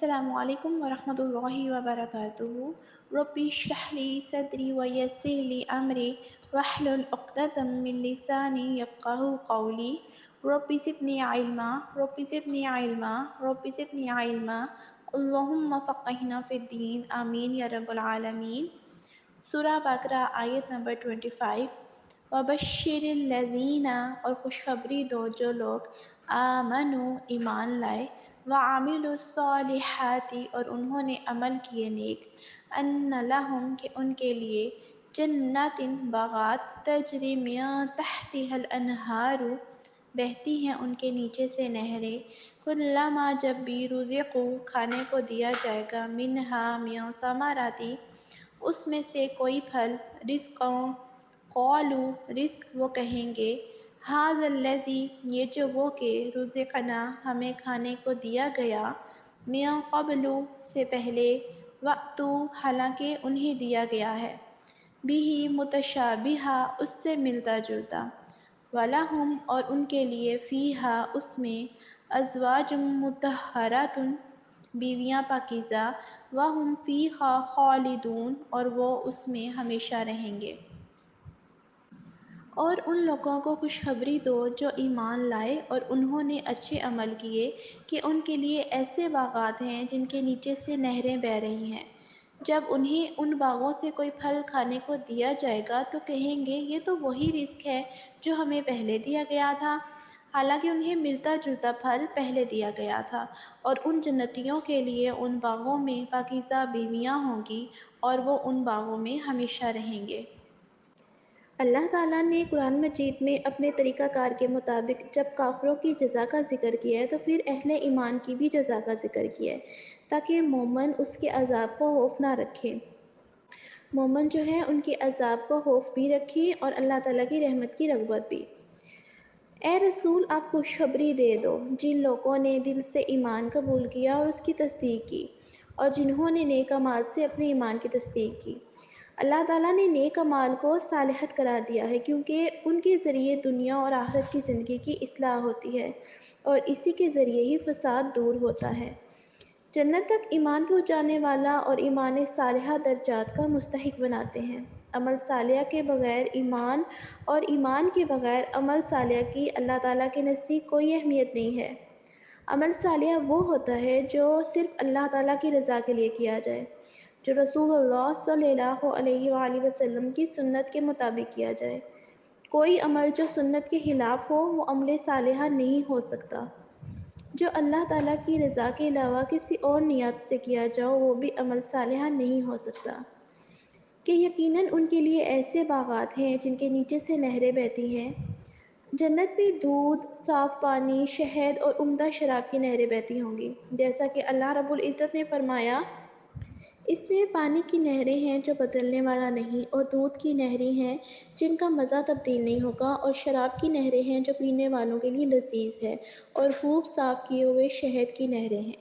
السلام علیکم ورحمۃ اللہ وبرکاتہ۔ رب اشرح لی صدری ویسر لی امری واحلل عقدۃ من لسانی یفقہوا قولی۔ رب زدنی علما رب زدنی علما رب زدنی علما اللہم فقہنا فی الدین آمین یا رب العالمین۔ سورہ بقرہ آیت نمبر 25۔ وبشر الذین، اور خوشخبری دو جو لوگ آمنو ایمان لائے، وعملوا الصالحات، اور انہوں نے عمل کیے نیک، ان لہم، کہ ان کے لیے، جنات باغات، تجری من تحتها الانہار، بہتی ہیں ان کے نیچے سے نہریں، کلما، جب بھی، رزقوا، کھانے کو دیا جائے گا، منہا، من ثمرات، اس میں سے کوئی پھل، رزقوں، قالوا، رزق، وہ کہیں گے، ھذا الذی، یہ جو وہ کہ، رزقنا، ہمیں کھانے کو دیا گیا، من قبل، سے پہلے، وقت، حالانکہ انہیں دیا گیا ہے، بھی متشابہہ، اس سے ملتا جلتا، وَلَہُمْ، اور ان کے لیے، فیہا، اس میں، ازواج مطہرات، بیویاں پاکیزہ، وَہُمْ فیہا خالدون، اور وہ اس میں ہمیشہ رہیں گے۔ اور ان لوگوں کو خوشخبری دو جو ایمان لائے اور انہوں نے اچھے عمل کیے، کہ ان کے لیے ایسے باغات ہیں جن کے نیچے سے نہریں بہہ رہی ہیں۔ جب انہیں ان باغوں سے کوئی پھل کھانے کو دیا جائے گا تو کہیں گے، یہ تو وہی رزق ہے جو ہمیں پہلے دیا گیا تھا، حالانکہ انہیں ملتا جلتا پھل پہلے دیا گیا تھا۔ اور ان جنتیوں کے لیے ان باغوں میں پاکیزہ بیویاں ہوں گی، اور وہ ان باغوں میں ہمیشہ رہیں گے۔ اللہ تعالیٰ نے قرآن مجید میں اپنے طریقہ کار کے مطابق جب کافروں کی جزا کا ذکر کیا ہے تو پھر اہل ایمان کی بھی جزا کا ذکر کیا ہے، تاکہ مومن اس کے عذاب کو خوف نہ رکھے، مومن جو ہے ان کے عذاب کو خوف بھی رکھے اور اللہ تعالیٰ کی رحمت کی رغبت بھی۔ اے رسول، آپ خوشخبری دے دو جن لوگوں نے دل سے ایمان قبول کیا اور اس کی تصدیق کی، اور جنہوں نے نیک اعمال سے اپنے ایمان کی تصدیق کی۔ اللہ تعالیٰ نے نیک اعمال کو صالحت قرار دیا ہے کیونکہ ان کے ذریعے دنیا اور آخرت کی زندگی کی اصلاح ہوتی ہے، اور اسی کے ذریعے ہی فساد دور ہوتا ہے۔ جنت تک ایمان پہنچانے والا اور ایمان صالحہ درجات کا مستحق بناتے ہیں۔ عمل صالح کے بغیر ایمان، اور ایمان کے بغیر عمل صالح کی اللہ تعالیٰ کے نزدیک کوئی اہمیت نہیں ہے۔ عمل صالح وہ ہوتا ہے جو صرف اللہ تعالیٰ کی رضا کے لیے کیا جائے، جو رسول اللہ صلی اللہ علیہ وآلہ وسلم کی سنت کے مطابق کیا جائے۔ کوئی عمل جو سنت کے خلاف ہو وہ عمل صالحہ نہیں ہو سکتا۔ جو اللہ تعالیٰ کی رضا کے علاوہ کسی اور نیت سے کیا جاؤ وہ بھی عمل صالحہ نہیں ہو سکتا۔ کہ یقیناً ان کے لیے ایسے باغات ہیں جن کے نیچے سے نہریں بہتی ہیں، جنت میں دودھ، صاف پانی، شہد اور عمدہ شراب کی نہریں بہتی ہوں گی، جیسا کہ اللہ رب العزت نے فرمایا، اس میں پانی کی نہریں ہیں جو بدلنے والا نہیں، اور دودھ کی نہریں ہیں جن کا مزہ تبدیل نہیں ہوگا، اور شراب کی نہریں ہیں جو پینے والوں کے لیے لذیذ ہے، اور خوب صاف کیے ہوئے شہد کی نہریں ہیں۔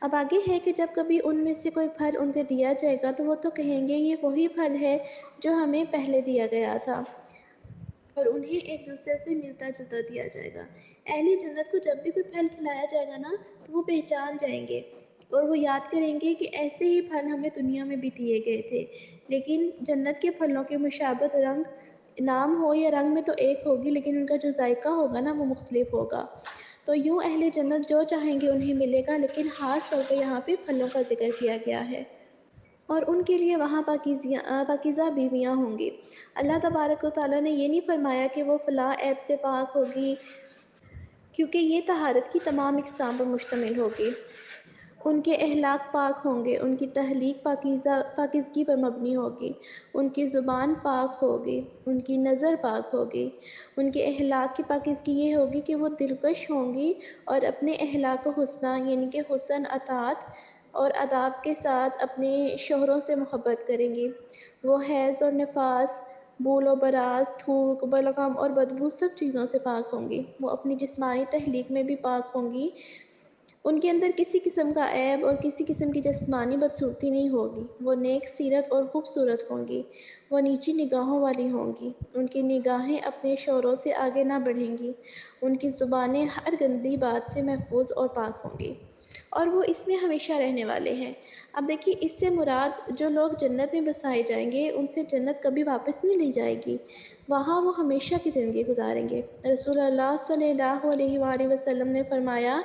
اب آگے ہے کہ جب کبھی ان میں سے کوئی پھل ان کو دیا جائے گا تو وہ تو کہیں گے، یہ وہی پھل ہے جو ہمیں پہلے دیا گیا تھا، اور انہیں ایک دوسرے سے ملتا جلتا دیا جائے گا۔ اہل جنت کو جب بھی کوئی پھل کھلایا جائے گا نا تو وہ پہچان جائیں گے، اور وہ یاد کریں گے کہ ایسے ہی پھل ہمیں دنیا میں بھی دیے گئے تھے، لیکن جنت کے پھلوں کے مشابہت رنگ، نام ہو یا رنگ میں تو ایک ہوگی، لیکن ان کا جو ذائقہ ہوگا نا وہ مختلف ہوگا۔ تو یوں اہل جنت جو چاہیں گے انہیں ملے گا، لیکن خاص طور پہ یہاں پہ پھلوں کا ذکر کیا گیا ہے، اور ان کے لیے وہاں پاکیزہ بیویاں ہوں گی۔ اللہ تبارک و تعالیٰ نے یہ نہیں فرمایا کہ وہ فلاں عیب سے پاک ہوگی، کیونکہ یہ طہارت کی تمام اقسام پر مشتمل ہوگی۔ ان کے اخلاق پاک ہوں گے، ان کی تخلیق پاکیزگی پر مبنی ہوگی، ان کی زبان پاک ہوگی، ان کی نظر پاک ہوگی، ان کے اخلاق کی پاکیزگی یہ ہوگی کہ وہ دلکش ہوں گی اور اپنے اخلاق و حسنہ یعنی کہ حسن، اطاعت اور آداب کے ساتھ اپنے شوہروں سے محبت کریں گی۔ وہ حیض اور نفاس، بول و براز، تھوک، بلغم اور بدبو سب چیزوں سے پاک ہوں گی۔ وہ اپنی جسمانی تخلیق میں بھی پاک ہوں گی، ان کے اندر کسی قسم کا عیب اور کسی قسم کی جسمانی بدصورتی نہیں ہوگی۔ وہ نیک سیرت اور خوبصورت ہوں گی، وہ نیچی نگاہوں والی ہوں گی، ان کی نگاہیں اپنے شوہروں سے آگے نہ بڑھیں گی، ان کی زبانیں ہر گندی بات سے محفوظ اور پاک ہوں گی، اور وہ اس میں ہمیشہ رہنے والے ہیں۔ اب دیکھیے اس سے مراد جو لوگ جنت میں بسائے جائیں گے ان سے جنت کبھی واپس نہیں لی جائے گی، وہاں وہ ہمیشہ کی زندگی گزاریں گے۔ رسول اللہ صلی اللہ علیہ وآلہ وسلم نے فرمایا،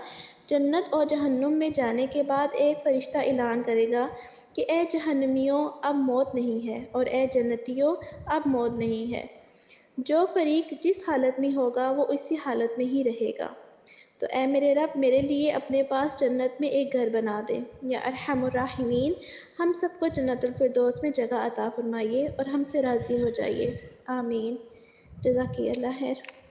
جنت اور جہنم میں جانے کے بعد ایک فرشتہ اعلان کرے گا کہ اے جہنمیوں اب موت نہیں ہے، اور اے جنتیوں اب موت نہیں ہے۔ جو فریق جس حالت میں ہوگا وہ اسی حالت میں ہی رہے گا۔ تو اے میرے رب میرے لیے اپنے پاس جنت میں ایک گھر بنا دے۔ یا ارحم الراحمین، ہم سب کو جنت الفردوس میں جگہ عطا فرمائیے اور ہم سے راضی ہو جائیے، آمین۔ جزاکی اللہ خیر۔